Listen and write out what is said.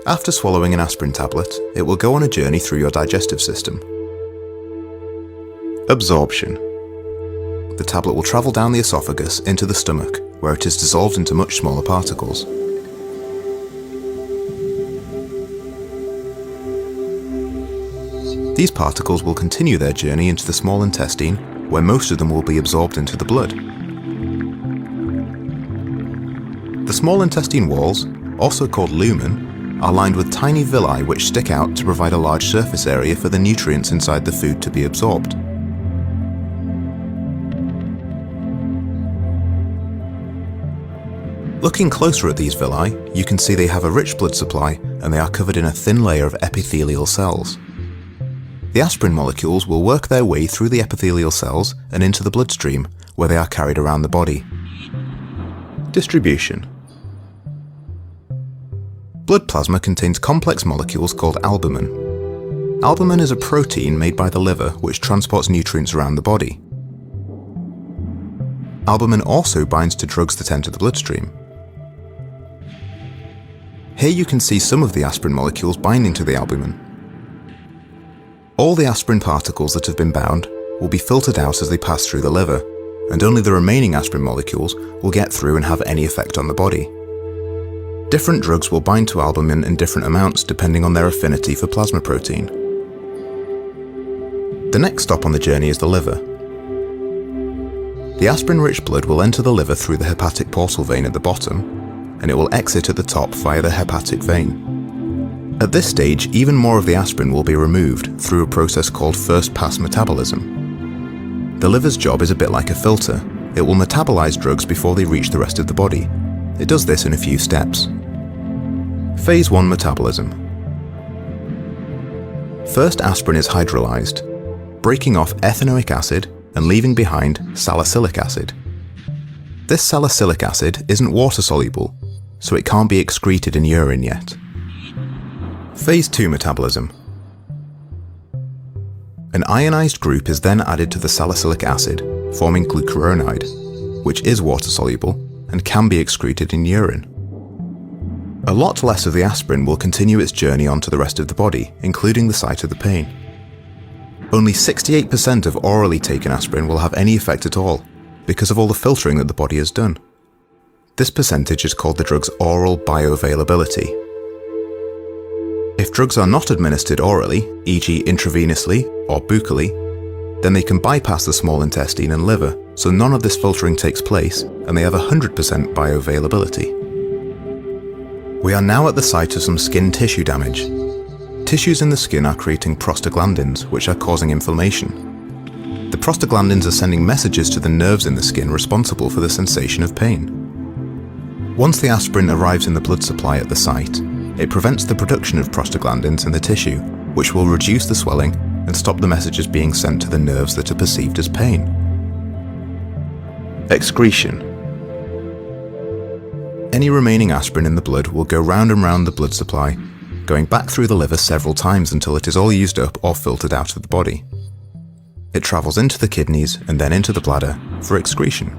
After swallowing an aspirin tablet, it will go on a journey through your digestive system. Absorption. The tablet will travel down the esophagus into the stomach, where it is dissolved into much smaller particles. These particles will continue their journey into the small intestine, where most of them will be absorbed into the blood. The small intestine walls, also called lumen, are lined with tiny villi which stick out to provide a large surface area for the nutrients inside the food to be absorbed. Looking closer at these villi, you can see they have a rich blood supply and they are covered in a thin layer of epithelial cells. The aspirin molecules will work their way through the epithelial cells and into the bloodstream, where they are carried around the body. Distribution. Blood plasma contains complex molecules called albumin. Albumin is a protein made by the liver which transports nutrients around the body. Albumin also binds to drugs that enter the bloodstream. Here you can see some of the aspirin molecules binding to the albumin. All the aspirin particles that have been bound will be filtered out as they pass through the liver, and only the remaining aspirin molecules will get through and have any effect on the body. Different drugs will bind to albumin in different amounts depending on their affinity for plasma protein. The next stop on the journey is the liver. The aspirin-rich blood will enter the liver through the hepatic portal vein at the bottom, and it will exit at the top via the hepatic vein. At this stage, even more of the aspirin will be removed through a process called first-pass metabolism. The liver's job is a bit like a filter. It will metabolize drugs before they reach the rest of the body. It does this in a few steps. Phase 1 metabolism. First, aspirin is hydrolyzed, breaking off ethanoic acid and leaving behind salicylic acid. This salicylic acid isn't water-soluble, so it can't be excreted in urine yet. Phase 2 metabolism. An ionized group is then added to the salicylic acid, forming glucuronide, which is water-soluble and can be excreted in urine. A lot less of the aspirin will continue its journey onto the rest of the body, including the site of the pain. Only 68% of orally taken aspirin will have any effect at all, because of all the filtering that the body has done. This percentage is called the drug's oral bioavailability. If drugs are not administered orally, e.g. intravenously or buccally, then they can bypass the small intestine and liver, so none of this filtering takes place and they have 100% bioavailability. We are now at the site of some skin tissue damage. Tissues in the skin are creating prostaglandins, which are causing inflammation. The prostaglandins are sending messages to the nerves in the skin responsible for the sensation of pain. Once the aspirin arrives in the blood supply at the site, it prevents the production of prostaglandins in the tissue, which will reduce the swelling and stop the messages being sent to the nerves that are perceived as pain. Excretion. Any remaining aspirin in the blood will go round and round the blood supply, going back through the liver several times until it is all used up or filtered out of the body. It travels into the kidneys and then into the bladder for excretion.